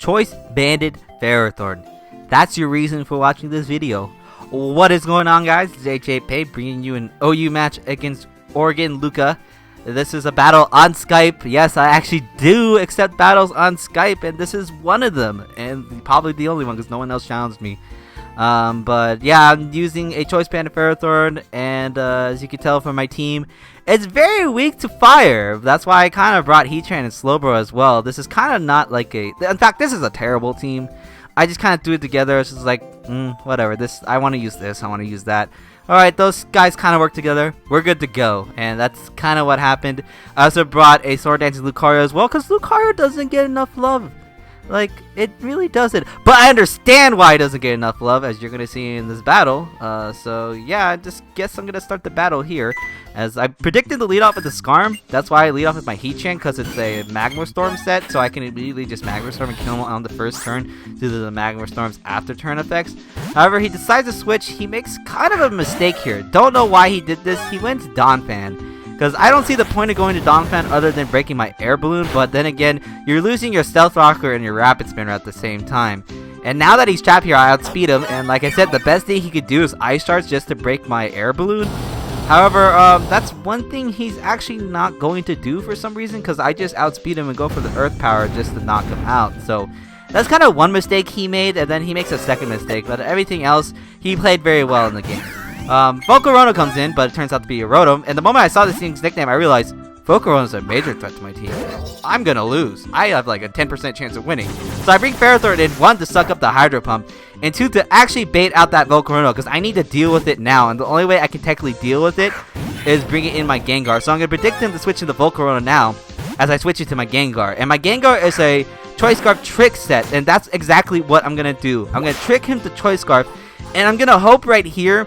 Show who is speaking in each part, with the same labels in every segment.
Speaker 1: Choice Banded Ferrothorn. That's your reason for watching this video. What is going on, guys? It's AJayPay bringing you an OU match against oregonluca. This is a battle on Skype. Yes, I actually do accept battles on Skype, and this is one of them, and probably the only one because no one else challenged me. But yeah, I'm using a Choice Banded Ferrothorn, and as you can tell from my team, it's very weak to fire. That's why I kind of brought Heatran and Slowbro as well. This is kind of not like a... In fact, this is a terrible team. I just kind of threw it together. It's just like, whatever. I want to use this. I want to use that. Alright, those guys kind of work together. We're good to go. And that's kind of what happened. I also brought a Sword Dancing Lucario as well, because Lucario doesn't get enough love. Like, it really doesn't. But I understand why it doesn't get enough love, as you're going to see in this battle. So, yeah, I just guess I'm going to start the battle here. As I predicted to lead off with the Skarm. That's why I lead off with my Heatran, because it's a Magma Storm set. So I can immediately just Magma Storm and kill him on the first turn due to the Magma Storm's after turn effects. However, he decides to switch. He makes kind of a mistake here. Don't know why he did this. He went Donphan. Because I don't see the point of going to Donphan other than breaking my air balloon, but then again, you're losing your stealth rocker and your rapid spinner at the same time. And now that he's trapped here, I outspeed him, and like I said, the best thing he could do is ice shards just to break my air balloon. However, that's one thing he's actually not going to do for some reason, because I just outspeed him and go for the earth power just to knock him out. So that's kind of one mistake he made, and then he makes a second mistake, but everything else, he played very well in the game. Volcarona comes in, but it turns out to be a Rotom, and the moment I saw this thing's nickname, I realized Volcarona is a major threat to my team. I'm gonna lose. I have like a 10% chance of winning. So I bring Ferrothorn in, 1, to suck up the Hydro Pump, and 2, to actually bait out that Volcarona, because I need to deal with it now, and the only way I can technically deal with it is bringing in my Gengar. So I'm gonna predict him to switch into Volcarona now, as I switch it to my Gengar. And my Gengar is a Choice Scarf Trick set, and that's exactly what I'm gonna do. I'm gonna trick him to Choice Scarf, and I'm gonna hope right here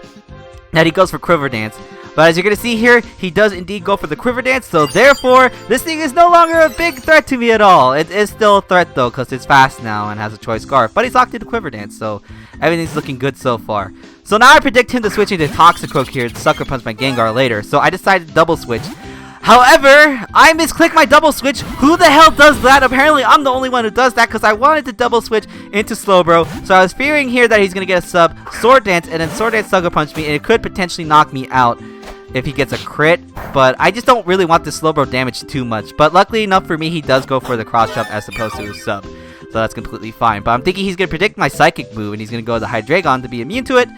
Speaker 1: that he goes for Quiver Dance. But as you're going to see here, he does indeed go for the Quiver Dance. So therefore, this thing is no longer a big threat to me at all. It is still a threat though, because it's fast now and has a Choice Scarf. But he's locked into Quiver Dance, so everything's looking good so far. So now I predict him to switch into Toxicroak here to Sucker Punch my Gengar later. So I decided to double switch. However, I misclicked my double switch. Who the hell does that? Apparently, I'm the only one who does that because I wanted to double switch into Slowbro. So I was fearing here that he's going to get a sub Sword Dance and then Sword Dance Sucker Punch me, and it could potentially knock me out if he gets a crit. But I just don't really want the Slowbro damage too much. But luckily enough for me, he does go for the cross jump as opposed to a sub. So that's completely fine. But I'm thinking he's going to predict my Psychic move, and he's going to go to the Hydreigon to be immune to it.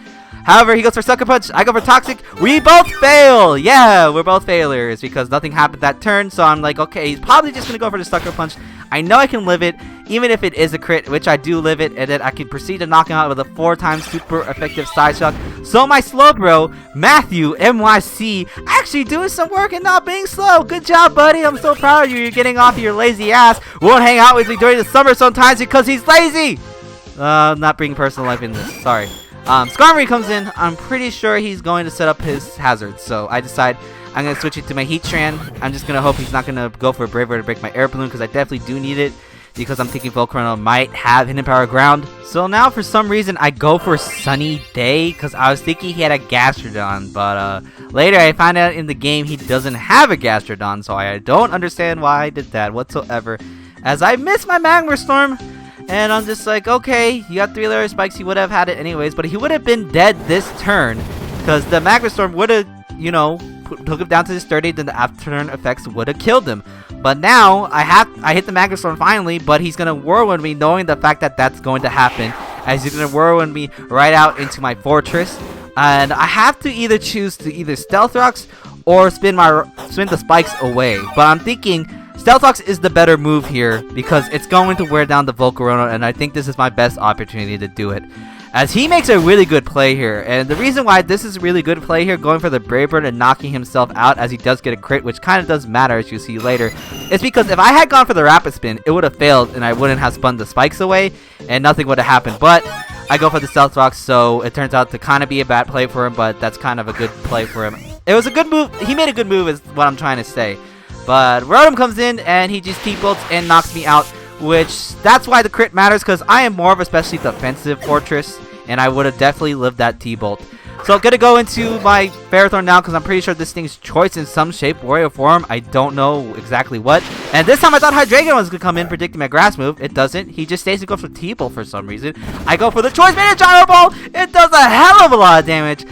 Speaker 1: However, he goes for Sucker Punch, I go for Toxic, we both fail! Yeah, we're both failures because nothing happened that turn, so I'm like, okay, he's probably just going to go for the Sucker Punch. I know I can live it, even if it is a crit, which I do live it, and then I can proceed to knock him out with a 4x super effective Side Shock. So my Slowbro, Matthew, MYC, actually doing some work and not being slow. Good job, buddy, I'm so proud of you. You're getting off your lazy ass. Won't hang out with me during the summer sometimes because he's lazy! Not bringing personal life in this, sorry. Skarmory comes in. I'm pretty sure he's going to set up his hazards, so I decide I'm going to switch it to my Heatran. I'm just going to hope he's not going to go for a Braver to break my air balloon, because I definitely do need it, because I'm thinking Volcarona might have Hidden Power Ground. So now for some reason I go for Sunny Day, because I was thinking he had a Gastrodon, but later I found out in the game he doesn't have a Gastrodon, so I don't understand why I did that whatsoever, as I missed my Magma Storm. And I'm just like, okay, you got 3 layer spikes, he would have had it anyways, but he would have been dead this turn, because the Magma Storm would have, you know, took him down to his 30, then the after turn effects would have killed him. But now, I hit the Magma Storm finally, but he's going to Whirlwind me, knowing the fact that that's going to happen, as he's going to Whirlwind me right out into my Fortress. And I have to either choose to either Stealth Rocks or spin the spikes away, but I'm thinking Stealth Rocks is the better move here because it's going to wear down the Volcarona, and I think this is my best opportunity to do it. As he makes a really good play here, and the reason why this is a really good play here, going for the Brave Bird and knocking himself out as he does get a crit, which kind of does matter as you see later, is because if I had gone for the Rapid Spin, it would have failed and I wouldn't have spun the spikes away and nothing would have happened. But I go for the Stealth Rocks, so it turns out to kind of be a bad play for him, but that's kind of a good play for him. It was a good move. He made a good move is what I'm trying to say. But Rotom comes in and he just T-bolts and knocks me out, which that's why the crit matters, because I am more of a especially defensive Fortress, and I would have definitely lived that T-bolt. So I'm gonna go into my Ferrothorn now because I'm pretty sure this thing's choice in some shape, warrior form. I don't know exactly what. And this time I thought Heatran was gonna come in predicting my grass move. It doesn't. He just stays and goes for T-Ball for some reason. I go for the choice banded gyro ball. It does a hell of a lot of damage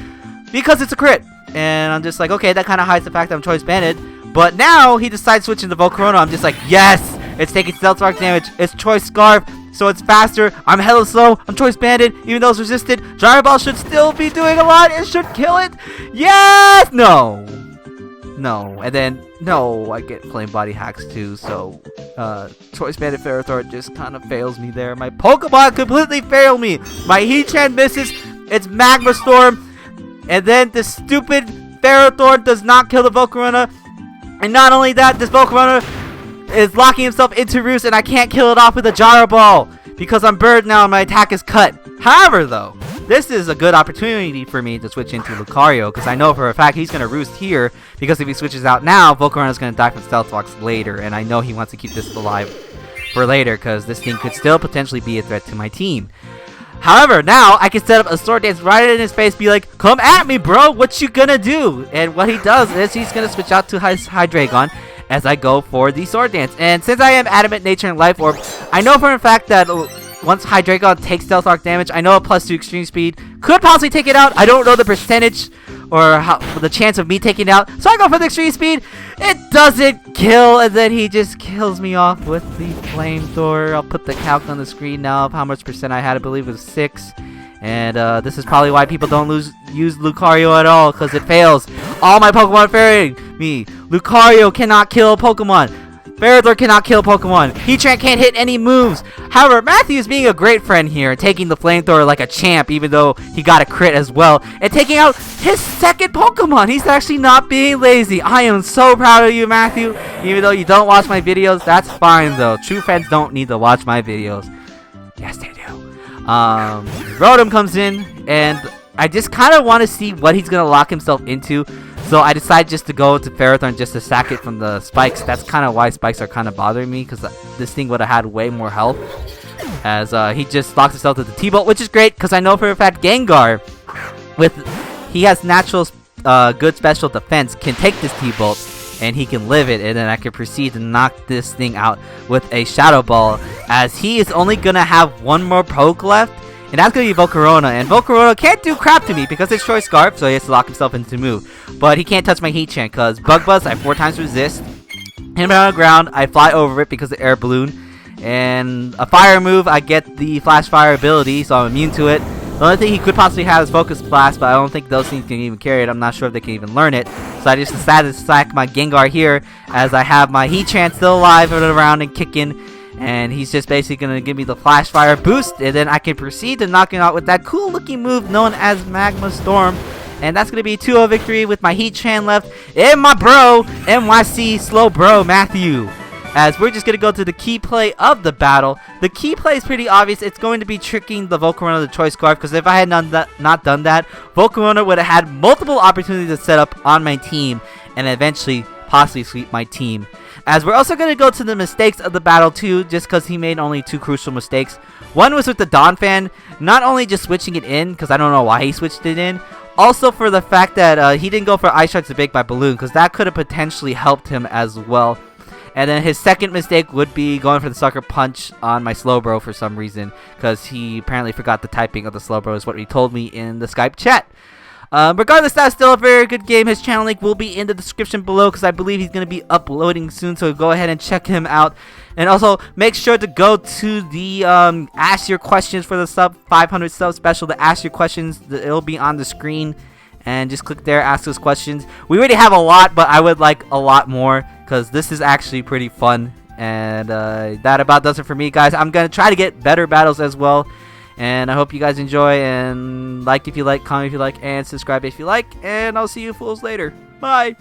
Speaker 1: because it's a crit. And I'm just like, okay, that kind of hides the fact that I'm choice banded. But now he decides switching to Volcarona. I'm just like, yes, it's taking Stealth Rock damage. It's choice Scarf, so it's faster. I'm hella slow. I'm choice banded, even though it's resisted. Gyro Ball should still be doing a lot. It should kill it. Yes! No. No. And then, no, I get Flame Body hacks too, so choice banded Ferrothorn just kind of fails me there. My Pokemon completely fail me. My Heatran misses. It's Magma Storm. And then the stupid Ferrothorn does not kill the Volcarona. And not only that, this Volcarona is locking himself into Roost, and I can't kill it off with a Gyro Ball because I'm Bird now and my attack is cut. However, though, this is a good opportunity for me to switch into Lucario because I know for a fact he's going to Roost here because if he switches out now, Volcarona is going to die from Stealth Rocks later, and I know he wants to keep this alive for later because this thing could still potentially be a threat to my team. However, now I can set up a Sword Dance right in his face, be like, come at me, bro, what you gonna do? And what he does is he's gonna switch out to Hydreigon as I go for the Sword Dance. And since I am Adamant Nature and Life Orb, I know for a fact that once Hydreigon takes Stealth Rock damage, I know a +2 extreme speed could possibly take it out. I don't know the percentage or the chance of me taking it out, so I go for the extreme speed. It doesn't kill, and then he just kills me off with the Flamethrower. I'll put the calc on the screen now of how much percent I had. I believe it was 6. And this is probably why people don't use Lucario at all, because it fails. All my Pokemon failing me. Lucario cannot kill a Pokemon. Ferrothorn cannot kill Pokemon. Heatran can't hit any moves. However, Matthew is being a great friend here, taking the Flamethrower like a champ, even though he got a crit as well, and taking out his second Pokemon. He's actually not being lazy. I am so proud of you, Matthew. Even though you don't watch my videos, that's fine though. True fans don't need to watch my videos. Yes, they do. Rotom comes in, and I just kind of want to see what he's going to lock himself into. So I decided just to go to Ferrothorn just to sack it from the spikes. That's kind of why spikes are kind of bothering me, because this thing would have had way more health. As he just locks himself to the T-Bolt, which is great, because I know for a fact Gengar, he has natural good special defense, can take this T-Bolt, and he can live it, and then I can proceed to knock this thing out with a Shadow Ball, as he is only going to have one more poke left. And that's going to be Volcarona. And Volcarona can't do crap to me because it's Choice Scarf, so he has to lock himself into move. But he can't touch my Heatran because Bug Buzz, I have 4 times resist. Hit him on the ground, I fly over it because of Air Balloon. And a fire move, I get the Flash Fire ability, so I'm immune to it. The only thing he could possibly have is Focus Blast, but I don't think those things can even carry it. I'm not sure if they can even learn it. So I just decided to sack my Gengar here as I have my Heatran still alive and around and kicking. And he's just basically going to give me the Flash Fire boost. And then I can proceed to knock him out with that cool looking move known as Magma Storm. And that's going to be a 2-0 victory with my Heatran left. And my bro, NYC Slow Bro, Matthew. As we're just going to go to the key play of the battle. The key play is pretty obvious. It's going to be tricking the Volcarona the Choice Scarf. Because if I had not done that, Volcarona would have had multiple opportunities to set up on my team. And eventually possibly sweep my team. As we're also going to go to the mistakes of the battle too, just because he made only 2 crucial mistakes. One was with the Dawn Fan, not only just switching it in, because I don't know why he switched it in, also for the fact that he didn't go for Ice Shard to bake my Balloon, because that could have potentially helped him as well. And then his second mistake would be going for the Sucker Punch on my Slowbro for some reason, because he apparently forgot the typing of the Slowbro is what he told me in the Skype chat. Regardless, that's still a very good game. His channel link will be in the description below because I believe he's going to be uploading soon, so go ahead and check him out. And also, make sure to go to the Ask Your Questions for the 500 sub special. The Ask Your Questions, it'll be on the screen. And just click there, ask us questions. We already have a lot, but I would like a lot more because this is actually pretty fun. And that about does it for me, guys. I'm going to try to get better battles as well. And I hope you guys enjoy, and like if you like, comment if you like, and subscribe if you like. And I'll see you fools later. Bye.